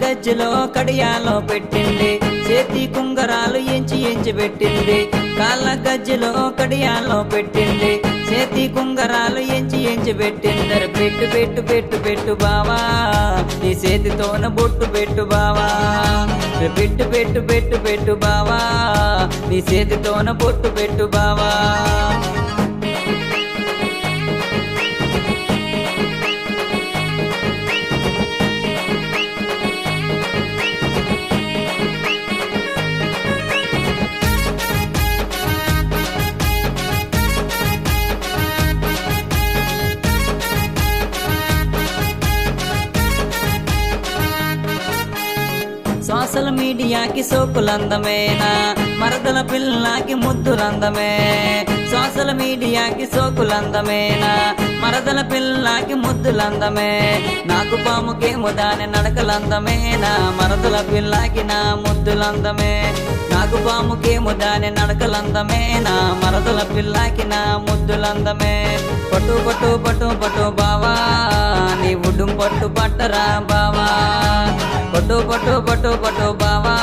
గజ్జలో కడియాలో పెట్టింది, చేతి కుంగరాలు ఎంచి పెట్టింది. కాళ్ళ గజ్జలో కడియాలో పెట్టింది, చేతి కుంగరాలు ఎంచి పెట్టింది. పెట్టు పెట్టు పెట్టు పెట్టు బావా, నీ చేతితోన బొట్టు పెట్టు బావా. పెట్టు పెట్టు పెట్టు పెట్టు బావా, నీ చేతితోన బొట్టు పెట్టు బావా. సోషల్ మీడియాకి సోకులందమేనా, మరదల పిల్లకి ముద్దులందమే. సోషల్ మీడియాకి సోకులందమేనా, మరదల పిల్లకి ముద్దులందమే. నాకు పాముకేమో దాని నడకలందమేనా, మరదల పిల్లకి నా ముద్దులందమే. నాకు పాముకేమో దాని నడకలందమేనా, మరదల పిల్లకి నా ముద్దులందమే. పట్టు పట్టు పట్టు పట్టు బావా, నీ ఉడ్డుం పట్టు పట్టరా బావా. పట్టు పట్టు పట్టు పట్టు బావా,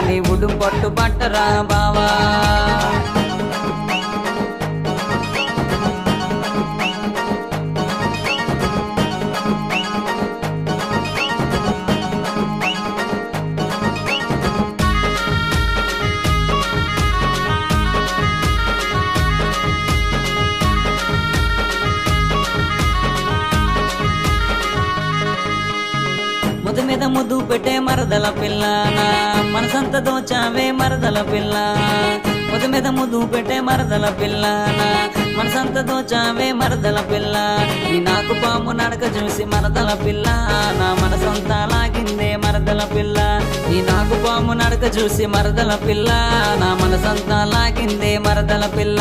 నీ ఉడ్డుం పట్టు పట్టరా బావా. ముద్దు మీద ముద్దు పెట్టే మరదల పిల్లనా, మనసంత దోచావే మరదల పిల్ల. ముద్దు మీద ముద్దు పెట్టే మరదల పిల్లనా, మనసంత దోచావే మరదల పిల్ల. నీ నాకు పాము నడక చూసి మరదల పిల్ల, నా మనసంతా లాగిందే మరదల పిల్ల. నీ నాకు పాము నడక చూసి మరదల పిల్ల, నా మనసంతా లాగిందే మరదల పిల్ల.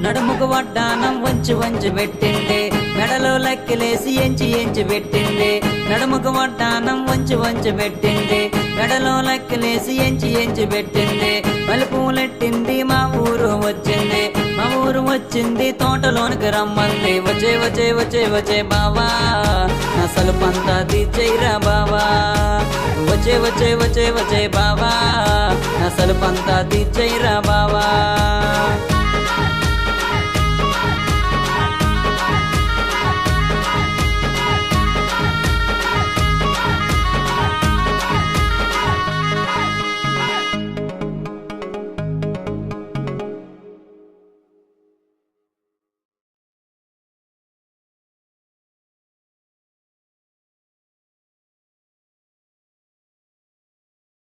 నడుముకు వడ్డానం వంచి పెట్టింది, మెడలో లెక్కలేసి ఎంచి పెట్టింది. నడుముకు వడ్డానం వంచి పెట్టింది, మెడలో లెక్కలేసి ఎంచి పెట్టింది. మలుపులెట్టింది మా ఊరు వచ్చింది, మా ఊరు వచ్చింది తోటలోనికి రమ్మంది. వచ్చే వచ్చే వచ్చే వచ్చే బావా, నా సలుపంతా తీర్చేరా బావా. వచ్చే వచ్చే వచ్చే వచ్చే బావా, నా సలుపంతా తీర్చేరా బావా.